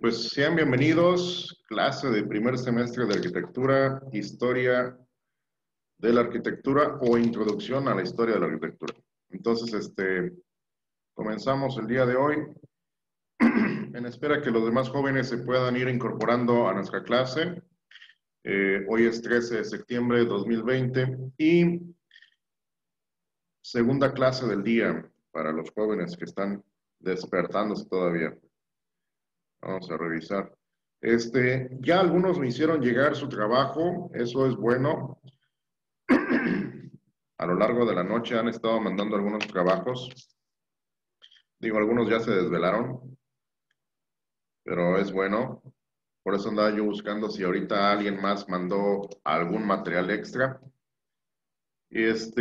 Pues sean bienvenidos, clase de primer semestre de arquitectura, historia de la arquitectura o introducción a la historia de la arquitectura. Entonces, comenzamos el día de hoy en espera que los demás jóvenes se puedan ir incorporando a nuestra clase. Hoy es 13 de septiembre de 2020 y segunda clase del día para los jóvenes que están despertándose todavía. Vamos a revisar. Ya algunos me hicieron llegar su trabajo, eso es bueno. A lo largo de la noche han estado mandando algunos trabajos. Digo, algunos ya se desvelaron, pero es bueno. Por eso andaba yo buscando si ahorita alguien más mandó algún material extra. Les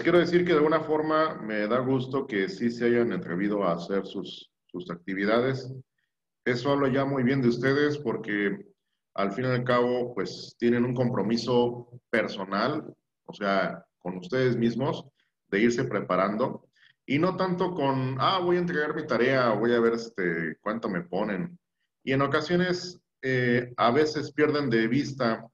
quiero decir que de alguna forma me da gusto que sí se hayan atrevido a hacer sus actividades. Eso habla ya muy bien de ustedes porque al fin y al cabo, pues tienen un compromiso personal, o sea, con ustedes mismos, de irse preparando. Y no tanto con, voy a entregar mi tarea, voy a ver cuánto me ponen. Y en ocasiones, a veces pierden de vista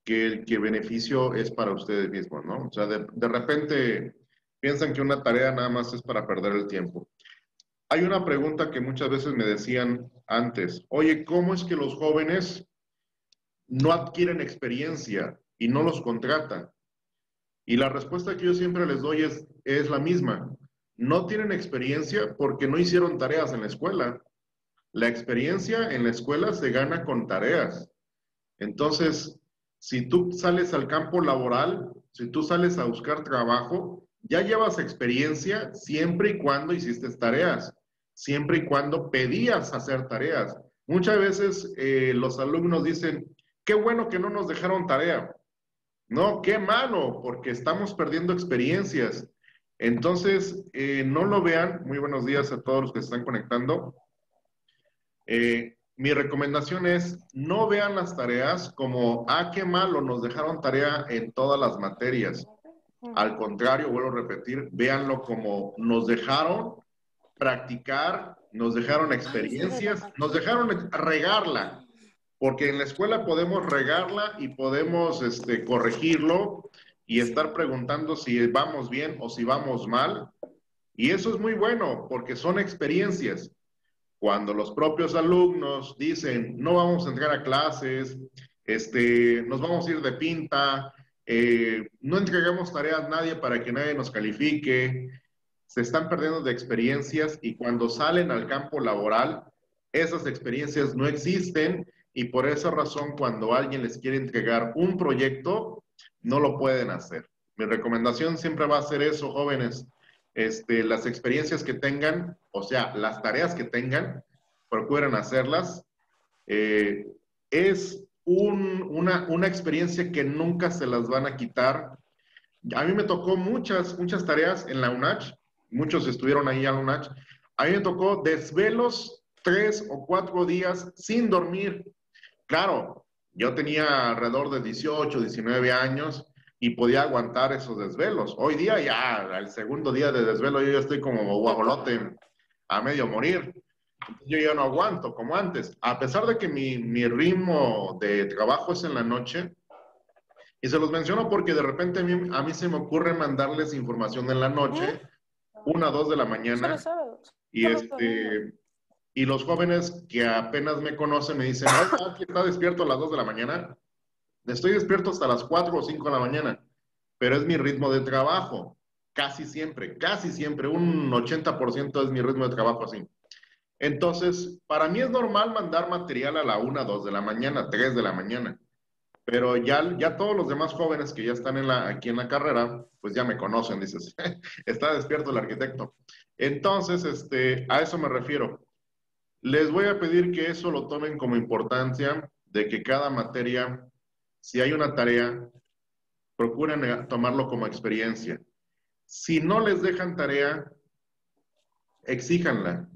que el beneficio es para ustedes mismos, ¿no? O sea, de repente piensan que una tarea nada más es para perder el tiempo. Hay una pregunta que muchas veces me decían antes, oye, ¿cómo es que los jóvenes no adquieren experiencia y no los contratan? Y la respuesta que yo siempre les doy es la misma. No tienen experiencia porque no hicieron tareas en la escuela. La experiencia en la escuela se gana con tareas. Entonces, si tú sales al campo laboral, si tú sales a buscar trabajo, ya llevas experiencia siempre y cuando hiciste tareas, siempre y cuando pedías hacer tareas. Muchas veces los alumnos dicen, qué bueno que no nos dejaron tarea. No, qué malo, porque estamos perdiendo experiencias. Entonces, no lo vean. Muy buenos días a todos los que se están conectando. Mi recomendación es no vean las tareas como, qué malo, nos dejaron tarea en todas las materias. Al contrario, vuelvo a repetir, véanlo como nos dejaron practicar, nos dejaron experiencias, nos dejaron regarla, porque en la escuela podemos regarla y podemos corregirlo y estar preguntando si vamos bien o si vamos mal. Y eso es muy bueno, porque son experiencias. Cuando los propios alumnos dicen, no vamos a entrar a clases, nos vamos a ir de pinta, no entregamos tareas a nadie para que nadie nos califique, se están perdiendo de experiencias y cuando salen al campo laboral, esas experiencias no existen y por esa razón cuando alguien les quiere entregar un proyecto, no lo pueden hacer. Mi recomendación siempre va a ser eso, jóvenes. Las experiencias que tengan, o sea, las tareas que tengan, procuren hacerlas. Es una experiencia que nunca se las van a quitar. A mí me tocó muchas tareas en la UNACH, muchos estuvieron ahí en la UNACH. A mí me tocó desvelos 3 o 4 días sin dormir. Claro, yo tenía alrededor de 18, 19 años y podía aguantar esos desvelos. Hoy día ya, al segundo día de desvelo, yo ya estoy como guajolote a medio morir. Yo ya no aguanto como antes. A pesar de que mi ritmo de trabajo es en la noche, y se los menciono porque de repente a mí se me ocurre mandarles información en la noche, 1 o 2 de la mañana, y y los jóvenes que apenas me conocen me dicen, oiga, ¿quién está despierto a las 2 de la mañana? Estoy despierto hasta las 4 o 5 de la mañana, pero es mi ritmo de trabajo. Casi siempre, un 80% es mi ritmo de trabajo así. Entonces, para mí es normal mandar material a la 1, 2 de la mañana, 3 de la mañana. Pero ya todos los demás jóvenes que ya están aquí en la carrera, pues ya me conocen, dices, está despierto el arquitecto. Entonces, a eso me refiero. Les voy a pedir que eso lo tomen como importancia, de que cada materia, si hay una tarea, procuren tomarlo como experiencia. Si no les dejan tarea, exíjanla.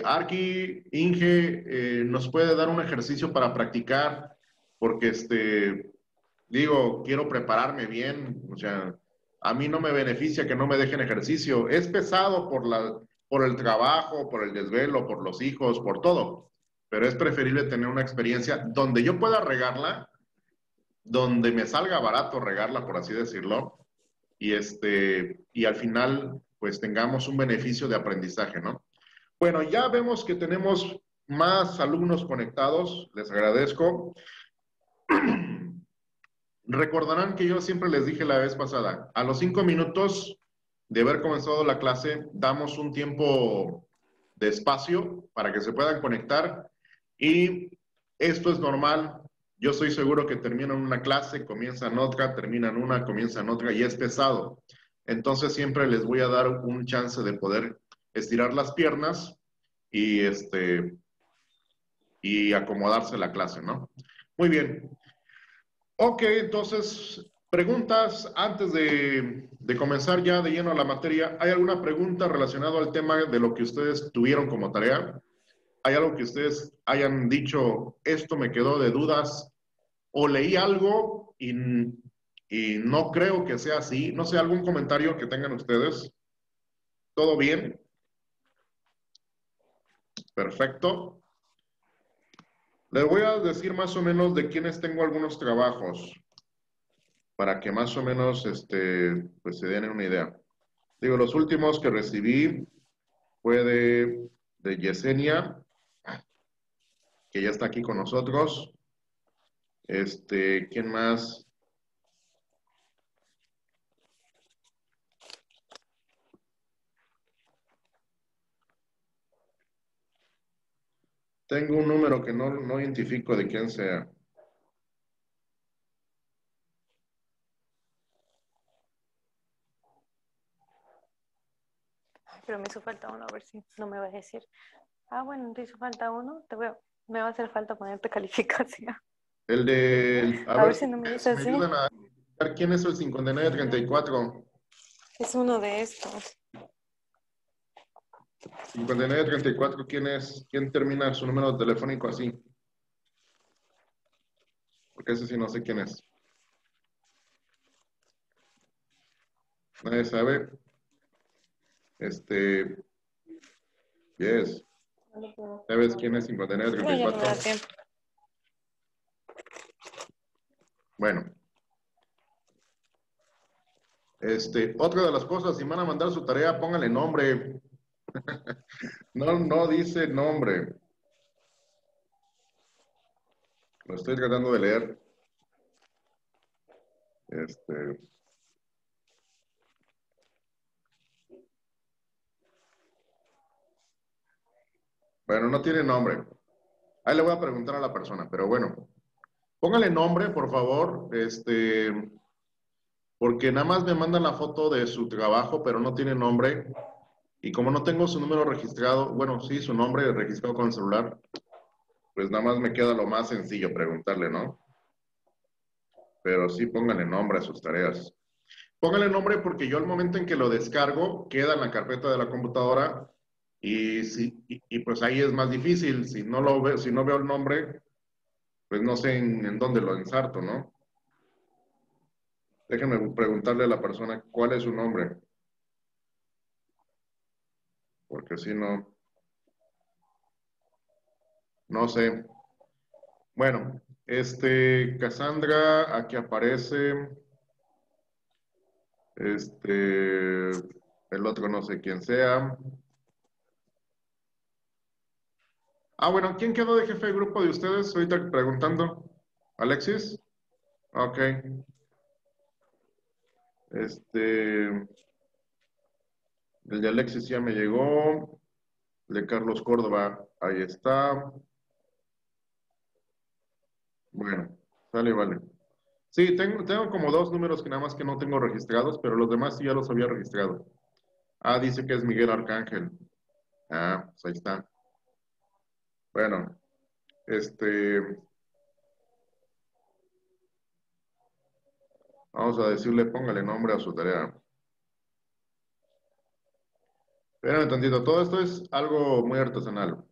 Arqui, Inge, nos puede dar un ejercicio para practicar, porque digo, quiero prepararme bien, o sea, a mí no me beneficia que no me dejen ejercicio. Es pesado por el trabajo, por el desvelo, por los hijos, por todo. Pero es preferible tener una experiencia donde yo pueda regarla, donde me salga barato regarla, por así decirlo, y al final, pues tengamos un beneficio de aprendizaje, ¿no? Bueno, ya vemos que tenemos más alumnos conectados, les agradezco. Recordarán que yo siempre les dije la vez pasada, a los 5 minutos de haber comenzado la clase, damos un tiempo de espacio para que se puedan conectar y esto es normal. Yo estoy seguro que terminan una clase, comienzan otra, terminan una, comienzan otra y es pesado. Entonces siempre les voy a dar un chance de poder estirar las piernas y, y acomodarse la clase, ¿no? Muy bien. Ok, entonces, preguntas antes de comenzar ya de lleno a la materia. ¿Hay alguna pregunta relacionada al tema de lo que ustedes tuvieron como tarea? ¿Hay algo que ustedes hayan dicho, esto me quedó de dudas? ¿O leí algo y no creo que sea así? No sé, algún comentario que tengan ustedes. ¿Todo bien? Perfecto. Les voy a decir más o menos de quiénes tengo algunos trabajos para que más o menos pues se den una idea. Digo, los últimos que recibí fue de Yesenia, que ya está aquí con nosotros. ¿Quién más? Tengo un número que no identifico de quién sea. Pero me hizo falta uno, a ver si no me vas a decir. Ah, bueno, te hizo falta uno, me va a hacer falta ponerte calificación. El de, a A ver ver si no me dice si me así. ayudan a identificar quién es el 5934. Es uno de estos. 5934, ¿quién es? ¿Quién termina su número telefónico así? Porque ese sí no sé quién es. Nadie sabe. Yes. ¿Sabes quién es No, ya no me da 5934? tiempo. Bueno, otra de las cosas, si van a mandar su tarea, póngale nombre. No dice nombre. Lo estoy tratando de leer. Este, bueno, no tiene nombre. Ahí le voy a preguntar a la persona, pero bueno, póngale nombre, por favor, porque nada más me mandan la foto de su trabajo, pero no tiene nombre. Y como no tengo su número registrado, bueno, sí, su nombre registrado con el celular, pues nada más me queda lo más sencillo preguntarle, ¿no? Pero sí póngale nombre a sus tareas. Póngale nombre porque yo al momento en que lo descargo, queda en la carpeta de la computadora y pues ahí es más difícil. Si no lo veo, si no veo el nombre, pues no sé en dónde lo ensarto, ¿no? Déjenme preguntarle a la persona cuál es su nombre, porque si no, no sé. Bueno, Cassandra, aquí aparece, el otro no sé quién sea. Ah, bueno, ¿quién quedó de jefe de grupo de ustedes? Ahorita preguntando. ¿Alexis? Ok. El de Alexis ya me llegó. El de Carlos Córdoba, ahí está. Bueno, sale, vale. Sí, tengo como dos números que nada más que no tengo registrados, pero los demás sí ya los había registrado. Ah, dice que es Miguel Arcángel. Ah, pues ahí está. Bueno, vamos a decirle, póngale nombre a su tarea. Espérame tantito, todo esto es algo muy artesanal.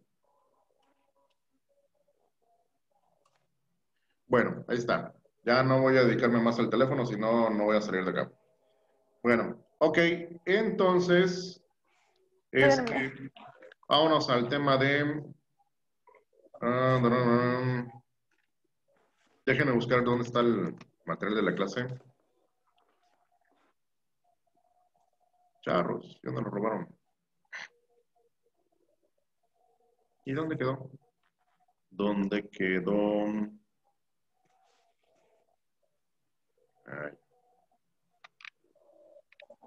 Bueno, ahí está. Ya no voy a dedicarme más al teléfono, si no, no voy a salir de acá. Bueno, ok, entonces, Duerme. Vámonos al tema de... déjenme buscar dónde está el material de la clase. Charros, ¿dónde lo robaron? ¿Y dónde quedó? ¿Dónde quedó? Ay,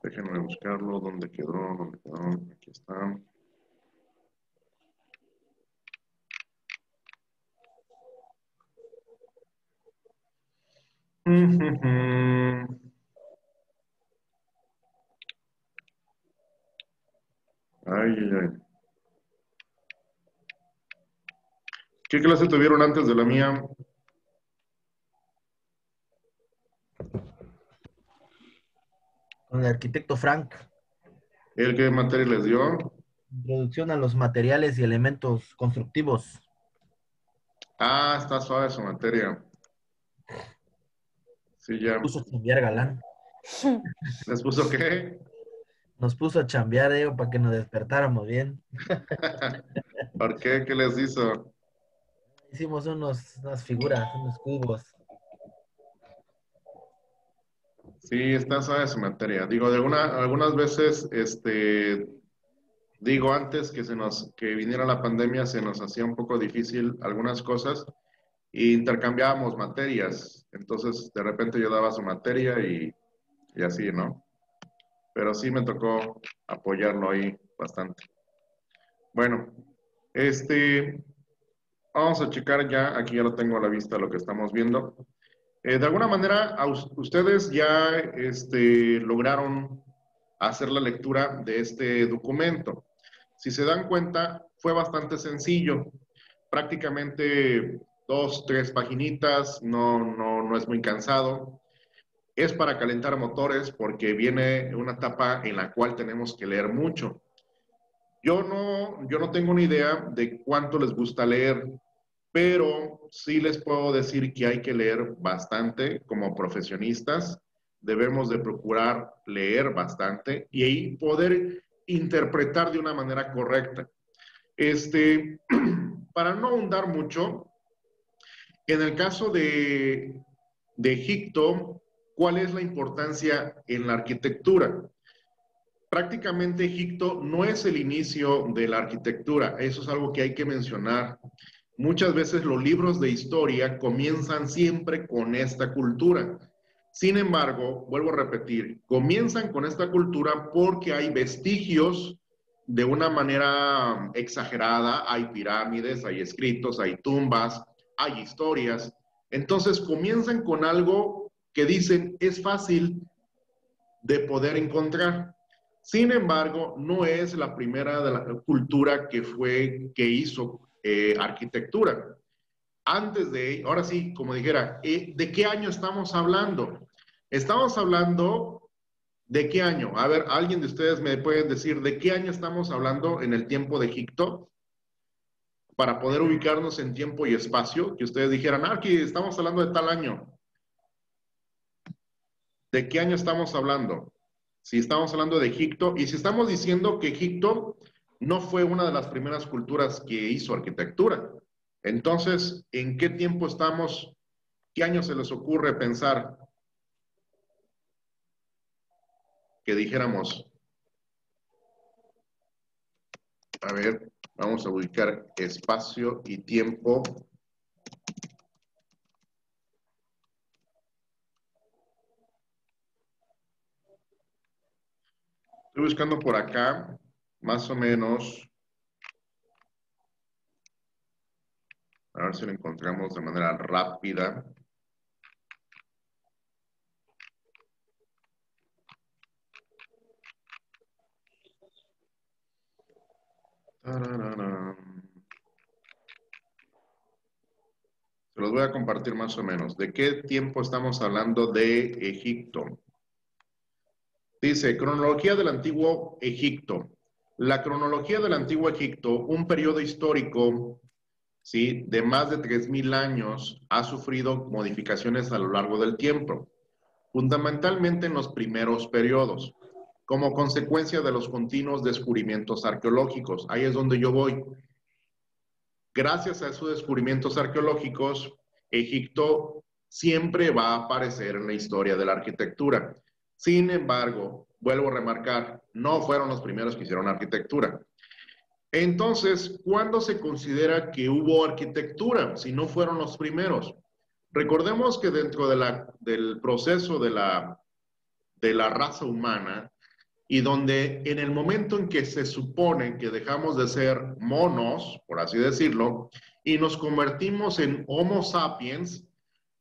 déjenme buscarlo. ¿Dónde quedó? ¿Dónde quedó? Aquí está. Ay, ay, ay. ¿Qué clase tuvieron antes de la mía? Con el arquitecto Frank. ¿El qué materia les dio? Introducción a los materiales y elementos constructivos. Ah, está suave su materia. Sí, ya. Puso a chambear Galán. ¿Les puso qué? Nos puso a chambear, para que nos despertáramos bien. ¿Por qué? ¿Qué les hizo? Hicimos unas figuras, unos cubos. Sí, está suave su materia. Digo, algunas veces, digo, antes que viniera la pandemia, se nos hacía un poco difícil algunas cosas e intercambiábamos materias. Entonces, de repente yo daba su materia y así, ¿no? Pero sí me tocó apoyarlo ahí bastante. Bueno, vamos a checar ya, aquí ya lo tengo a la vista lo que estamos viendo. De alguna manera, ustedes ya lograron hacer la lectura de este documento. Si se dan cuenta, fue bastante sencillo. Prácticamente 2, 3 paginitas, no es muy cansado. Es para calentar motores porque viene una etapa en la cual tenemos que leer mucho. Yo no tengo una idea de cuánto les gusta leer, pero sí les puedo decir que hay que leer bastante como profesionistas. Debemos de procurar leer bastante y ahí poder interpretar de una manera correcta. Para no ahondar mucho, en el caso de Egipto, ¿cuál es la importancia en la arquitectura? Prácticamente Egipto no es el inicio de la arquitectura, eso es algo que hay que mencionar. Muchas veces los libros de historia comienzan siempre con esta cultura. Sin embargo, vuelvo a repetir, comienzan con esta cultura porque hay vestigios de una manera exagerada, hay pirámides, hay escritos, hay tumbas, hay historias. Entonces comienzan con algo que dicen es fácil de poder encontrar. Sin embargo, no es la primera de la cultura que hizo arquitectura. Antes de, ahora sí, como dijera, ¿de qué año estamos hablando? Estamos hablando de qué año. A ver, ¿alguien de ustedes me puede decir de qué año estamos hablando en el tiempo de Egipto? Para poder ubicarnos en tiempo y espacio, que ustedes dijeran, aquí estamos hablando de tal año. ¿De qué año estamos hablando? Si estamos hablando de Egipto, y si estamos diciendo que Egipto no fue una de las primeras culturas que hizo arquitectura, entonces, ¿en qué tiempo estamos? ¿Qué año se les ocurre pensar que dijéramos? A ver, vamos a ubicar espacio y tiempo. Estoy buscando por acá, más o menos, a ver si lo encontramos de manera rápida. Se los voy a compartir más o menos. ¿De qué tiempo estamos hablando de Egipto? Dice, cronología del Antiguo Egipto. La cronología del Antiguo Egipto, un periodo histórico, ¿sí?, de más de 3000 años, ha sufrido modificaciones a lo largo del tiempo, fundamentalmente en los primeros periodos. como consecuencia de los continuos descubrimientos arqueológicos. Ahí es donde yo voy. Gracias a esos descubrimientos arqueológicos, Egipto siempre va a aparecer en la historia de la arquitectura. Sin embargo, vuelvo a remarcar, no fueron los primeros que hicieron arquitectura. Entonces, ¿cuándo se considera que hubo arquitectura si no fueron los primeros? Recordemos que dentro del proceso de la raza humana, y donde en el momento en que se supone que dejamos de ser monos, por así decirlo, y nos convertimos en Homo sapiens,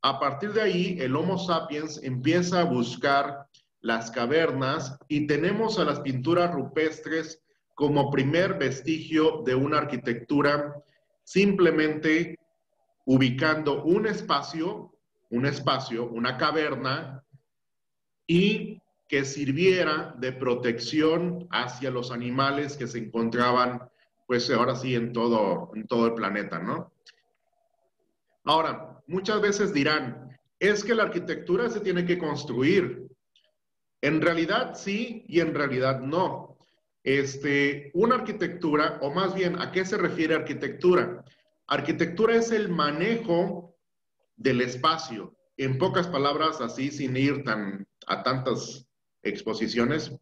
a partir de ahí el Homo sapiens empieza a buscar las cavernas y tenemos a las pinturas rupestres como primer vestigio de una arquitectura, simplemente ubicando un espacio, una caverna, y que sirviera de protección hacia los animales que se encontraban, pues ahora sí, en todo el planeta, ¿no? Ahora, muchas veces dirán, es que la arquitectura se tiene que construir. En realidad sí y en realidad no. Una arquitectura, o más bien, ¿a qué se refiere arquitectura? Arquitectura es el manejo del espacio. En pocas palabras, así, sin ir a tantas exposiciones,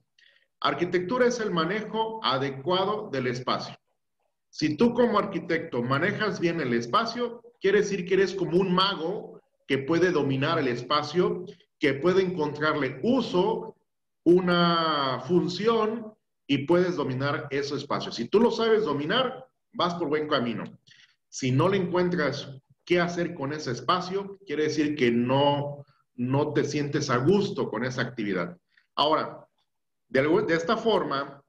arquitectura es el manejo adecuado del espacio. Si tú como arquitecto manejas bien el espacio, quiere decir que eres como un mago que puede dominar el espacio, que puede encontrarle uso, una función, y puedes dominar ese espacio. Si tú lo sabes dominar, vas por buen camino. Si no le encuentras qué hacer con ese espacio, quiere decir que no te sientes a gusto con esa actividad. Ahora, de esta forma,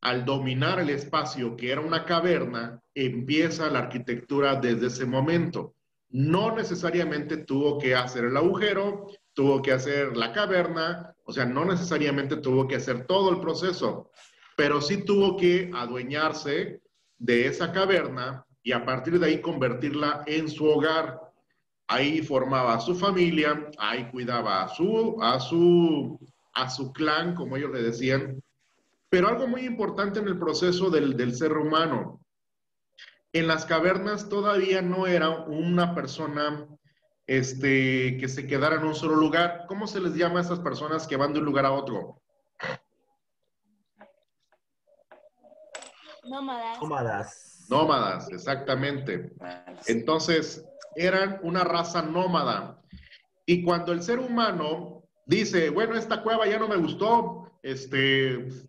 al dominar el espacio que era una caverna, empieza la arquitectura desde ese momento. No necesariamente tuvo que hacer el agujero, tuvo que hacer la caverna, o sea, no necesariamente tuvo que hacer todo el proceso, pero sí tuvo que adueñarse de esa caverna y a partir de ahí convertirla en su hogar. Ahí formaba a su familia, ahí cuidaba a su clan, como ellos le decían. Pero algo muy importante en el proceso del ser humano, en las cavernas todavía no era una persona que se quedara en un solo lugar. ¿Cómo se les llama a esas personas que van de un lugar a otro? Nómadas. Nómadas. Nómadas, exactamente. Entonces, eran una raza nómada. Y cuando el ser humano dice, bueno, esta cueva ya no me gustó,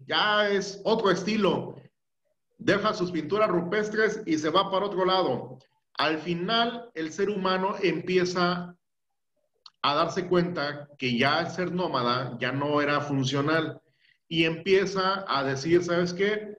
ya es otro estilo, deja sus pinturas rupestres y se va para otro lado. Al final, el ser humano empieza a darse cuenta que ya el ser nómada ya no era funcional y empieza a decir, ¿sabes qué?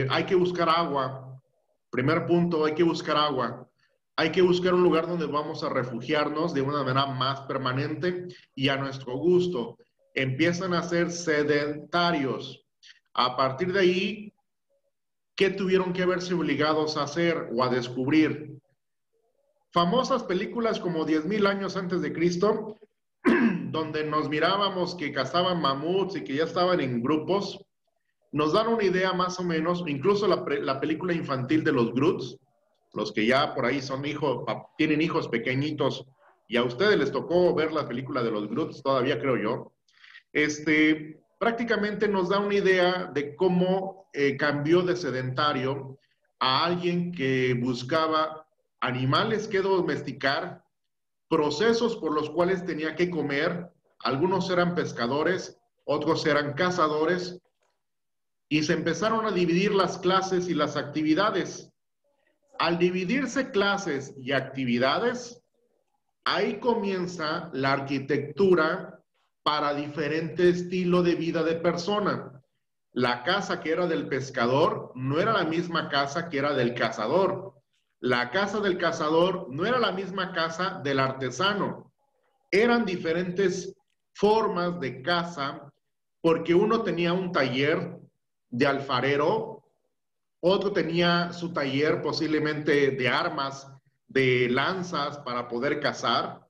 Hay que buscar agua. Primer punto, hay que buscar agua. Hay que buscar un lugar donde vamos a refugiarnos de una manera más permanente y a nuestro gusto. Empiezan a ser sedentarios. A partir de ahí, ¿qué tuvieron que verse obligados a hacer o a descubrir? Famosas películas como 10,000 años antes de Cristo, donde nos mirábamos que cazaban mamuts y que ya estaban en grupos, nos dan una idea más o menos, incluso la película infantil de los Groots, los que ya por ahí son tienen hijos pequeñitos, y a ustedes les tocó ver la película de los Groots, todavía creo yo, prácticamente nos da una idea de cómo cambió de sedentario a alguien que buscaba animales que domesticar, procesos por los cuales tenía que comer, algunos eran pescadores, otros eran cazadores, y se empezaron a dividir las clases y las actividades. Al dividirse clases y actividades, ahí comienza la arquitectura para diferente estilo de vida de persona. La casa que era del pescador no era la misma casa que era del cazador. La casa del cazador no era la misma casa del artesano. Eran diferentes formas de casa porque uno tenía un taller de alfarero, otro tenía su taller posiblemente de armas, de lanzas para poder cazar,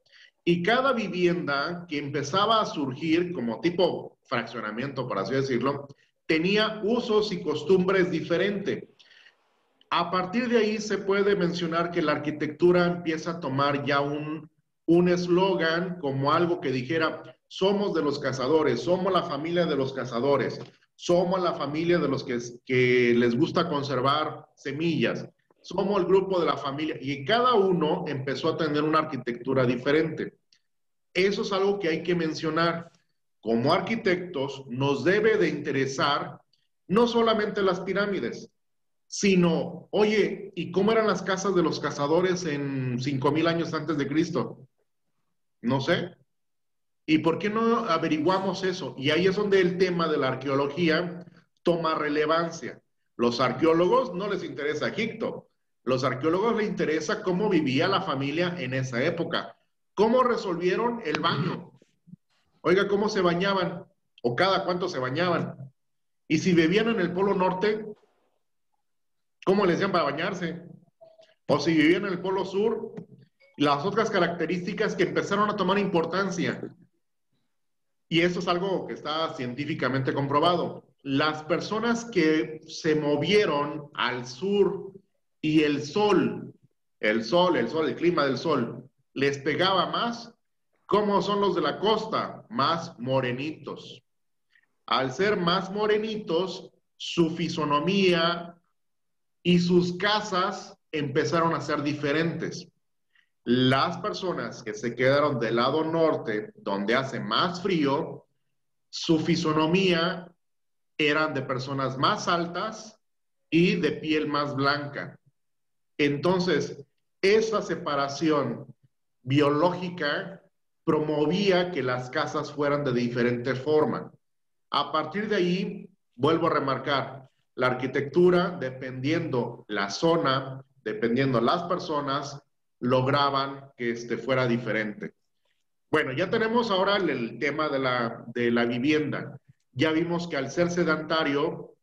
Y cada vivienda que empezaba a surgir como tipo fraccionamiento, por así decirlo, tenía usos y costumbres diferentes. A partir de ahí se puede mencionar que la arquitectura empieza a tomar ya un eslogan como algo que dijera, somos de los cazadores, somos la familia de los cazadores, somos la familia de los que les gusta conservar semillas, somos el grupo de la familia, y cada uno empezó a tener una arquitectura diferente. Eso es algo que hay que mencionar. Como arquitectos nos debe de interesar no solamente las pirámides, sino, oye, ¿y cómo eran las casas de los cazadores en 5000 años antes de Cristo? No sé. ¿Y por qué no averiguamos eso? Y ahí es donde el tema de la arqueología toma relevancia. Los arqueólogos no les interesa Egipto. Los arqueólogos les interesa cómo vivía la familia en esa época. ¿Cómo resolvieron el baño? Oiga, ¿cómo se bañaban? ¿O cada cuánto se bañaban? Y si vivían en el Polo Norte, ¿cómo les decían para bañarse? O si vivían en el Polo Sur, las otras características que empezaron a tomar importancia. Y eso es algo que está científicamente comprobado. Las personas que se movieron al sur y el clima del sol, les pegaba más, ¿cómo son los de la costa? Más morenitos. Al ser más morenitos, su fisonomía y sus casas empezaron a ser diferentes. Las personas que se quedaron del lado norte, donde hace más frío, su fisonomía eran de personas más altas y de piel más blanca. Entonces, esa separación biológica promovía que las casas fueran de diferente forma. A partir de ahí, vuelvo a remarcar, la arquitectura, dependiendo la zona, dependiendo las personas, lograban que fuera diferente. Bueno, ya tenemos ahora el tema de la vivienda. Ya vimos que al ser sedentario,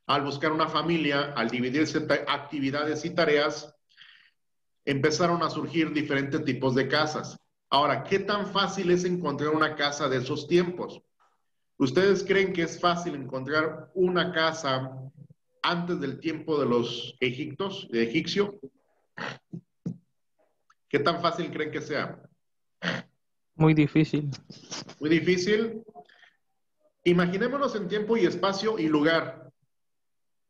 al buscar una familia, al dividirse actividades y tareas, empezaron a surgir diferentes tipos de casas. Ahora, ¿qué tan fácil es encontrar una casa de esos tiempos? ¿Ustedes creen que es fácil encontrar una casa antes del tiempo de los egipcios? ¿Qué tan fácil creen que sea? Muy difícil. Muy difícil. Imaginémonos en tiempo y espacio y lugar.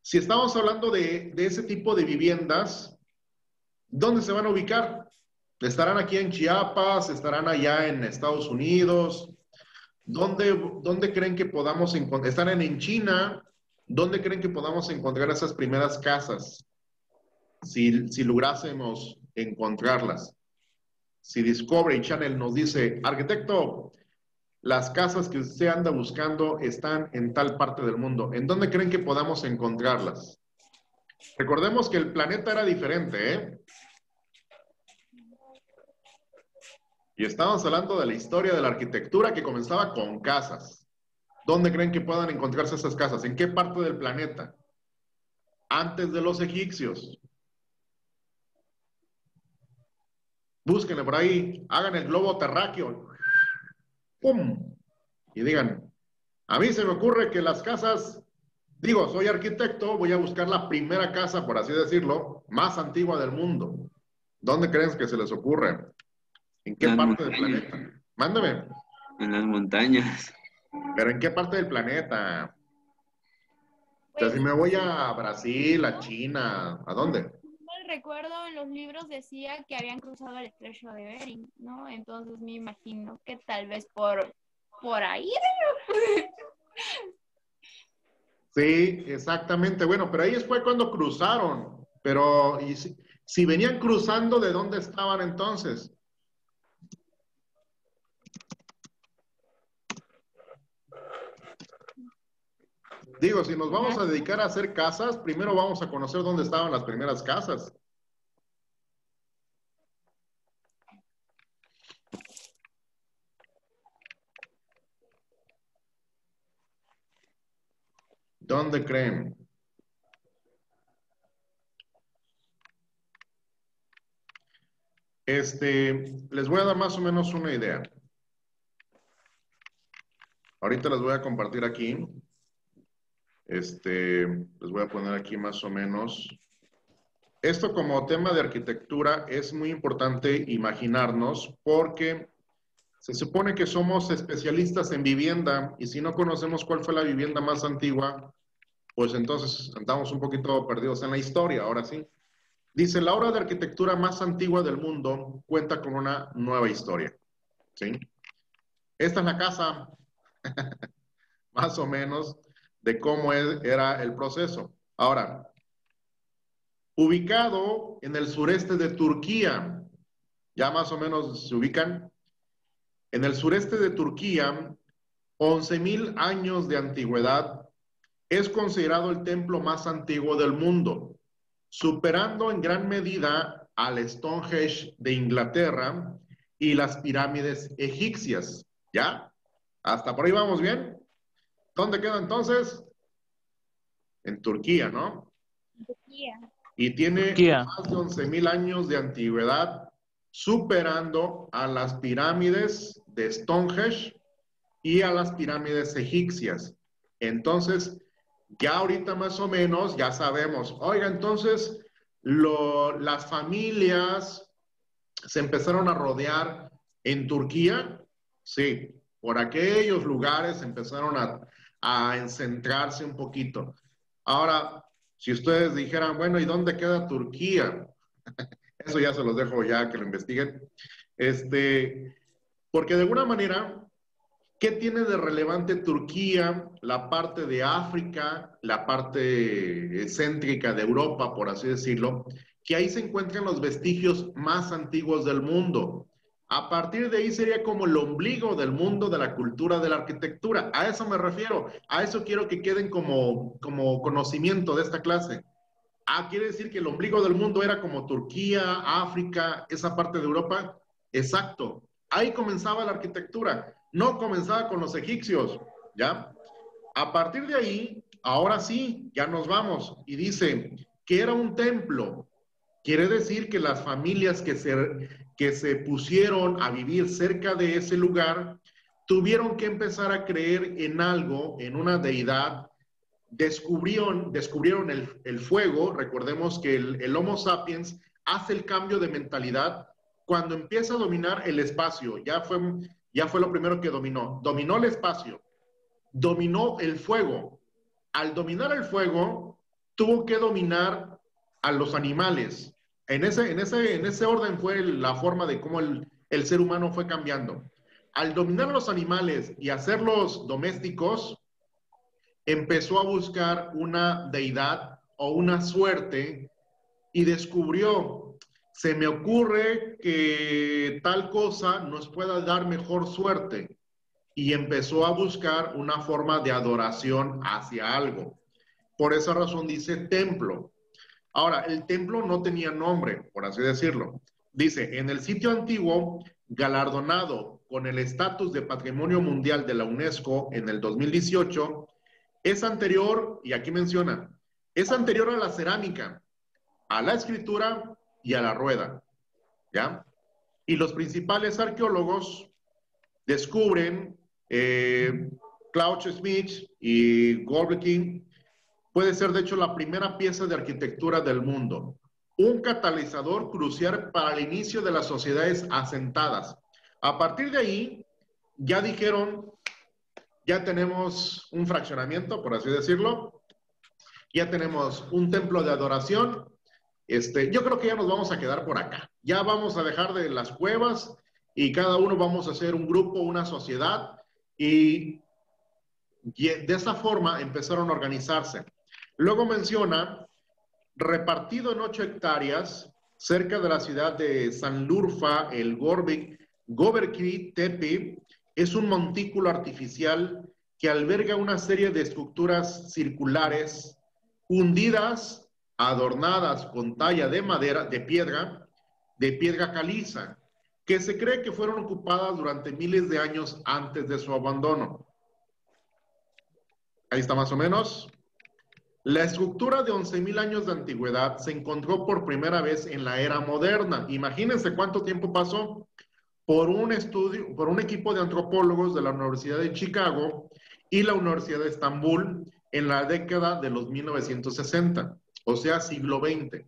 Si estamos hablando de ese tipo de viviendas, ¿dónde se van a ubicar? ¿Estarán aquí en Chiapas? ¿Estarán allá en Estados Unidos? ¿Dónde creen que podamos encontrar? ¿Estarán en China? ¿Dónde creen que podamos encontrar esas primeras casas? Si lográsemos encontrarlas. Si Discovery Channel nos dice, arquitecto, las casas que usted anda buscando están en tal parte del mundo, ¿en dónde creen que podamos encontrarlas? Recordemos que el planeta era diferente, ¿eh? Y estamos hablando de la historia de la arquitectura que comenzaba con casas. ¿Dónde creen que puedan encontrarse esas casas? ¿En qué parte del planeta? Antes de los egipcios. Búsquenle por ahí, hagan el globo terráqueo. ¡Pum! Y digan, a mí se me ocurre que las casas, digo, soy arquitecto, voy a buscar la primera casa, por así decirlo, más antigua del mundo. ¿Dónde creen que se les ocurre? ¿En qué Las parte del montañas. planeta? Mándame. En las montañas. ¿Pero en qué parte del planeta? O sea, Pues, si me voy a Brasil, a China, ¿a dónde? mal recuerdo, en los libros decía que habían cruzado el estrecho de Bering, ¿no? Entonces me imagino que tal vez por ahí. Sí, exactamente. Bueno, pero ahí fue cuando cruzaron. Pero, ¿y si venían cruzando, de dónde estaban entonces? Digo, si nos vamos a dedicar a hacer casas, primero vamos a conocer dónde estaban las primeras casas. ¿Dónde creen? Les voy a dar más o menos una idea. Ahorita les voy a compartir aquí. Les voy a poner aquí más o menos. Esto como tema de arquitectura es muy importante imaginarnos porque se supone que somos especialistas en vivienda y si no conocemos cuál fue la vivienda más antigua, pues entonces andamos un poquito perdidos en la historia, ahora sí. Dice, la obra de arquitectura más antigua del mundo cuenta con una nueva historia, ¿sí? Esta es la casa, más o menos, de cómo era el proceso. Ahora, ubicado en el sureste de Turquía, ya más o menos se ubican, en el sureste de Turquía, 11.000 años de antigüedad, es considerado el templo más antiguo del mundo, superando en gran medida al Stonehenge de Inglaterra y las pirámides egipcias. ¿Ya? ¿Hasta por ahí vamos bien? ¿Dónde queda entonces? En Turquía, ¿no? Turquía. Y tiene Turquía. más de 11.000 años de antigüedad, superando a las pirámides de Stonehenge y a las pirámides egipcias. Entonces, ya ahorita más o menos ya sabemos, oiga, entonces las familias se empezaron a rodear en Turquía, sí, por aquellos lugares empezaron a encentrarse un poquito. Ahora, si ustedes dijeran, bueno, ¿y dónde queda Turquía? Eso ya se los dejo ya que lo investiguen. Porque de alguna manera, ¿qué tiene de relevante Turquía, la parte de África, la parte céntrica de Europa, por así decirlo? Que ahí se encuentran los vestigios más antiguos del mundo. A partir de ahí sería como el ombligo del mundo de la cultura de la arquitectura. A eso me refiero. A eso quiero que queden como conocimiento de esta clase. Ah, quiere decir que el ombligo del mundo era como Turquía, África, esa parte de Europa. Exacto. Ahí comenzaba la arquitectura. No comenzaba con los egipcios, ¿ya? A partir de ahí, ahora sí, ya nos vamos. Y dice que era un templo. Quiere decir que las familias que se pusieron a vivir cerca de ese lugar tuvieron que empezar a creer en algo, en una deidad. Descubrieron el fuego. Recordemos que el Homo sapiens hace el cambio de mentalidad cuando empieza a dominar el espacio. Ya fue lo primero que dominó. Dominó el espacio, dominó el fuego. Al dominar el fuego, tuvo que dominar a los animales. En ese orden fue la forma de cómo el ser humano fue cambiando. Al dominar a los animales y hacerlos domésticos, empezó a buscar una deidad o una suerte y descubrió, se me ocurre que tal cosa nos pueda dar mejor suerte. Y empezó a buscar una forma de adoración hacia algo. Por esa razón dice templo. Ahora, el templo no tenía nombre, por así decirlo. Dice, en el sitio antiguo, galardonado con el estatus de Patrimonio Mundial de la UNESCO en el 2018, es anterior, y aquí menciona, es anterior a la cerámica, a la escritura y a la rueda, ¿ya? Y los principales arqueólogos descubren, Claude Smith y Gobekli, puede ser de hecho la primera pieza de arquitectura del mundo, un catalizador crucial para el inicio de las sociedades asentadas. A partir de ahí, ya dijeron, ya tenemos un fraccionamiento, por así decirlo, ya tenemos un templo de adoración. Yo creo que ya nos vamos a quedar por acá. Ya vamos a dejar de las cuevas y cada uno vamos a hacer un grupo, una sociedad, y de esa forma empezaron a organizarse. Luego menciona, repartido en 8 hectáreas, cerca de la ciudad de Sanlurfa, el Göbekli Tepe, es un montículo artificial que alberga una serie de estructuras circulares hundidas, adornadas con talla de madera, de piedra caliza, que se cree que fueron ocupadas durante miles de años antes de su abandono. Ahí está más o menos. La estructura de 11.000 años de antigüedad se encontró por primera vez en la era moderna. Imagínense cuánto tiempo pasó por un estudio, por un equipo de antropólogos de la Universidad de Chicago y la Universidad de Estambul en la década de los 1960, o sea, siglo XX.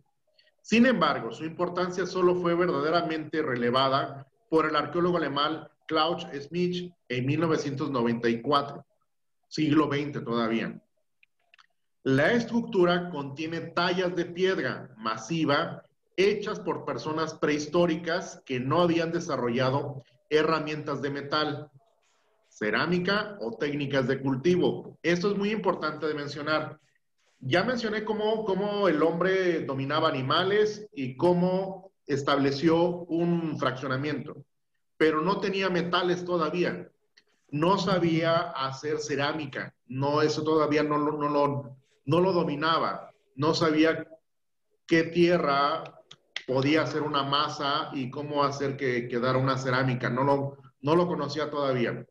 Sin embargo, su importancia solo fue verdaderamente relevada por el arqueólogo alemán Klaus Schmidt en 1994, siglo XX todavía. La estructura contiene tallas de piedra masiva hechas por personas prehistóricas que no habían desarrollado herramientas de metal, cerámica o técnicas de cultivo. Esto es muy importante de mencionar. Ya mencioné cómo el hombre dominaba animales y cómo estableció un fraccionamiento, pero no tenía metales todavía. No sabía hacer cerámica, no, eso todavía no lo dominaba. No sabía qué tierra podía hacer una masa y cómo hacer que quedara una cerámica. No lo conocía todavía.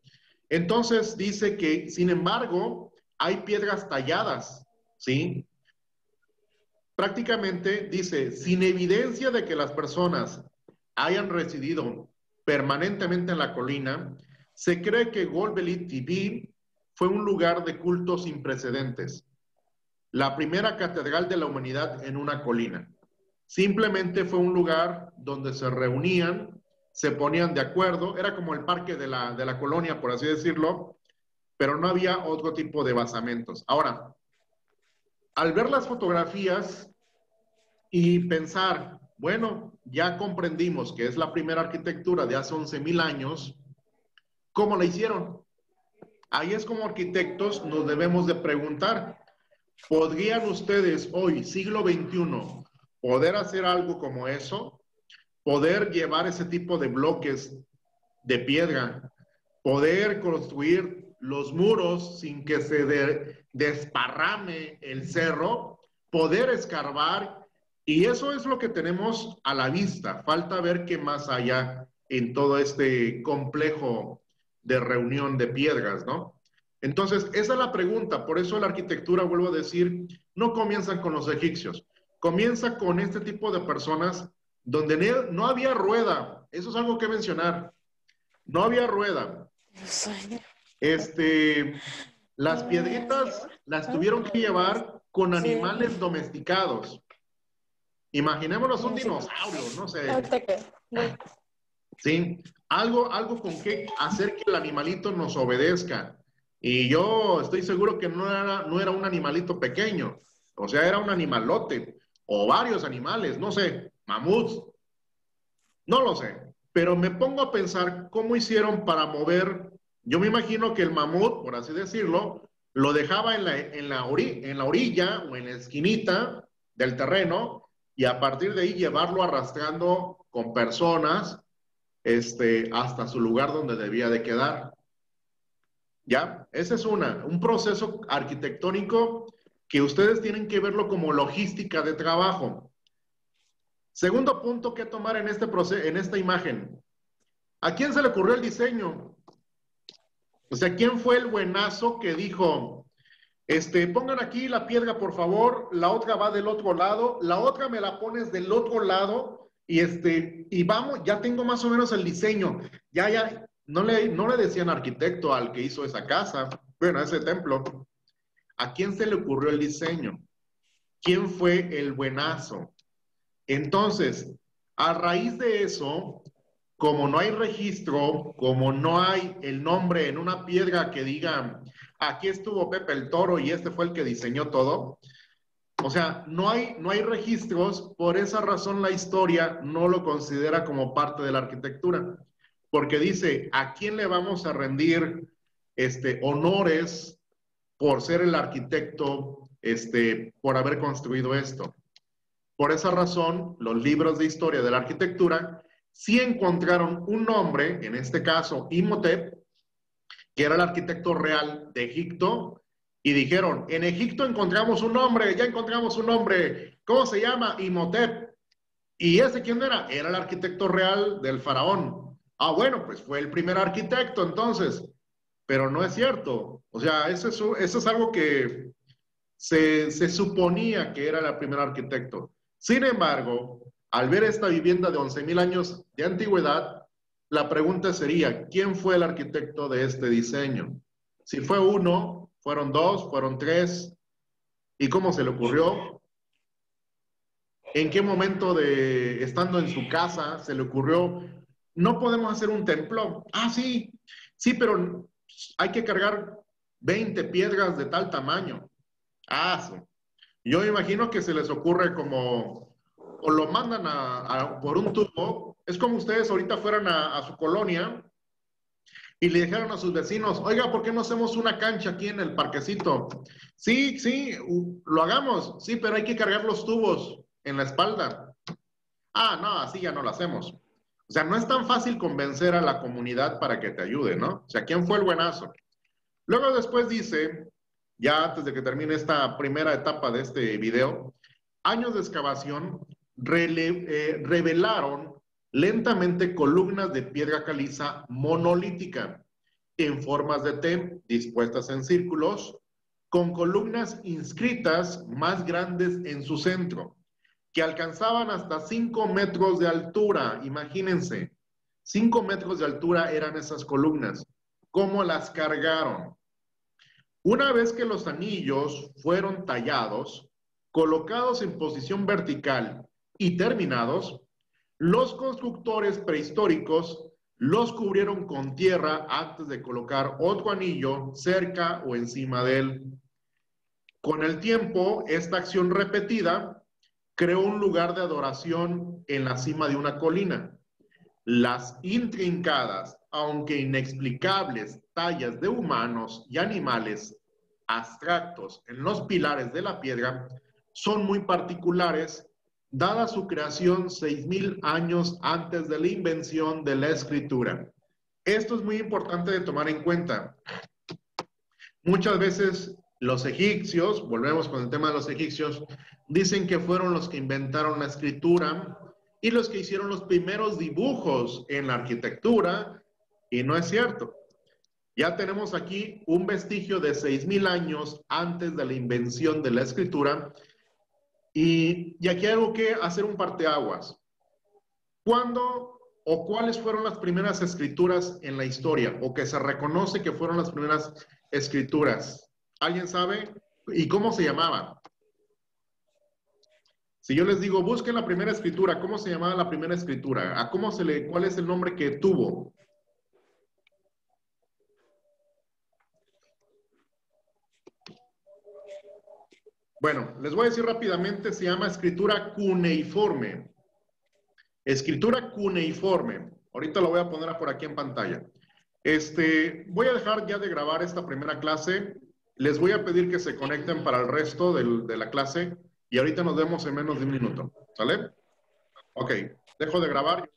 Entonces dice que, sin embargo, hay piedras talladas, ¿sí? Prácticamente dice, sin evidencia de que las personas hayan residido permanentemente en la colina, se cree que Golbelit TV fue un lugar de culto sin precedentes. La primera catedral de la humanidad en una colina. Simplemente fue un lugar donde se reunían, se ponían de acuerdo, era como el parque de la colonia, por así decirlo, pero no había otro tipo de basamentos. Ahora, al ver las fotografías y pensar, bueno, ya comprendimos que es la primera arquitectura de hace 11.000 años, ¿cómo la hicieron? Ahí es como arquitectos nos debemos de preguntar, ¿podrían ustedes hoy, siglo XXI, poder hacer algo como eso? Poder llevar ese tipo de bloques de piedra, poder construir los muros sin que se desparrame el cerro, poder escarbar, y eso es lo que tenemos a la vista. Falta ver qué más haya en todo este complejo de reunión de piedras, ¿no? Entonces, esa es la pregunta. Por eso la arquitectura, vuelvo a decir, no comienzan con los egipcios, comienza con este tipo de personas donde no había rueda. Eso es algo que mencionar. No había rueda. Las piedritas las tuvieron que llevar con animales domesticados. Imaginémonos un dinosaurio, no sé. Sí, algo con que hacer que el animalito nos obedezca. Y yo estoy seguro que no era un animalito pequeño. O sea, era un animalote. O varios animales, no sé, mamuts. No lo sé. Pero me pongo a pensar cómo hicieron para mover. Yo me imagino que el mamut, por así decirlo, lo dejaba en la orilla o en la esquinita del terreno y a partir de ahí llevarlo arrastrando con personas hasta su lugar donde debía de quedar. ¿Ya? Ese es un proceso arquitectónico que ustedes tienen que verlo como logística de trabajo. Segundo punto que tomar en esta imagen. ¿A quién se le ocurrió el diseño? O sea, ¿quién fue el buenazo que dijo, pongan aquí la piedra, por favor, la otra va del otro lado, la otra me la pones del otro lado, y vamos, ya tengo más o menos el diseño. Ya, no le decían arquitecto al que hizo esa casa, bueno, ese templo. ¿A quién se le ocurrió el diseño? ¿Quién fue el buenazo? Entonces, a raíz de eso, como no hay registro, como no hay el nombre en una piedra que diga, aquí estuvo Pepe el Toro y este fue el que diseñó todo, o sea, no hay registros, por esa razón la historia no lo considera como parte de la arquitectura, porque dice, ¿a quién le vamos a rendir honores por ser el arquitecto, por haber construido esto? Por esa razón, los libros de historia de la arquitectura sí encontraron un nombre, en este caso Imhotep, que era el arquitecto real de Egipto, y dijeron, en Egipto encontramos un nombre, ya encontramos un nombre, ¿cómo se llama? Imhotep. ¿Y ese quién era? Era el arquitecto real del faraón. Ah, bueno, pues fue el primer arquitecto entonces, pero no es cierto. O sea, eso es algo que se suponía que era el primer arquitecto. Sin embargo, al ver esta vivienda de 11,000 años de antigüedad, la pregunta sería, ¿quién fue el arquitecto de este diseño? Si fue uno, fueron dos, fueron tres, ¿y cómo se le ocurrió? ¿En qué momento de estando en su casa se le ocurrió? No podemos hacer un templo. Ah, sí, sí, pero hay que cargar 20 piedras de tal tamaño. Ah, sí. Yo imagino que se les ocurre como, o lo mandan por un tubo. Es como ustedes ahorita fueran a su colonia y le dijeron a sus vecinos, oiga, ¿por qué no hacemos una cancha aquí en el parquecito? Sí, sí, lo hagamos. Sí, pero hay que cargar los tubos en la espalda. Ah, no, así ya no lo hacemos. O sea, no es tan fácil convencer a la comunidad para que te ayude, ¿no? O sea, ¿quién fue el buenazo? Luego después dice, ya antes de que termine esta primera etapa de este video, años de excavación revelaron lentamente columnas de piedra caliza monolítica en formas de T dispuestas en círculos, con columnas inscritas más grandes en su centro, que alcanzaban hasta 5 metros de altura. Imagínense, 5 metros de altura eran esas columnas. ¿Cómo las cargaron? Una vez que los anillos fueron tallados, colocados en posición vertical y terminados, los constructores prehistóricos los cubrieron con tierra antes de colocar otro anillo cerca o encima de él. Con el tiempo, esta acción repetida creó un lugar de adoración en la cima de una colina. Las intrincadas, aunque inexplicables, tallas de humanos y animales abstractos en los pilares de la piedra son muy particulares, dada su creación 6,000 años antes de la invención de la escritura. Esto es muy importante de tomar en cuenta. Muchas veces los egipcios, volvemos con el tema de los egipcios, dicen que fueron los que inventaron la escritura y los que hicieron los primeros dibujos en la arquitectura, y no es cierto. Ya tenemos aquí un vestigio de 6,000 años antes de la invención de la escritura, y aquí hay algo que hacer un parteaguas. ¿Cuándo o cuáles fueron las primeras escrituras en la historia, o que se reconoce que fueron las primeras escrituras? ¿Alguien sabe? ¿Y cómo se llamaban? Si yo les digo, busquen la primera escritura, ¿cómo se llamaba la primera escritura? ¿A cómo se le, cuál es el nombre que tuvo? Bueno, les voy a decir rápidamente, se llama escritura cuneiforme. Escritura cuneiforme. Ahorita lo voy a poner por aquí en pantalla. Voy a dejar ya de grabar esta primera clase. Les voy a pedir que se conecten para el resto de la clase y ahorita nos vemos en menos de un minuto. ¿Sale? Ok, dejo de grabar.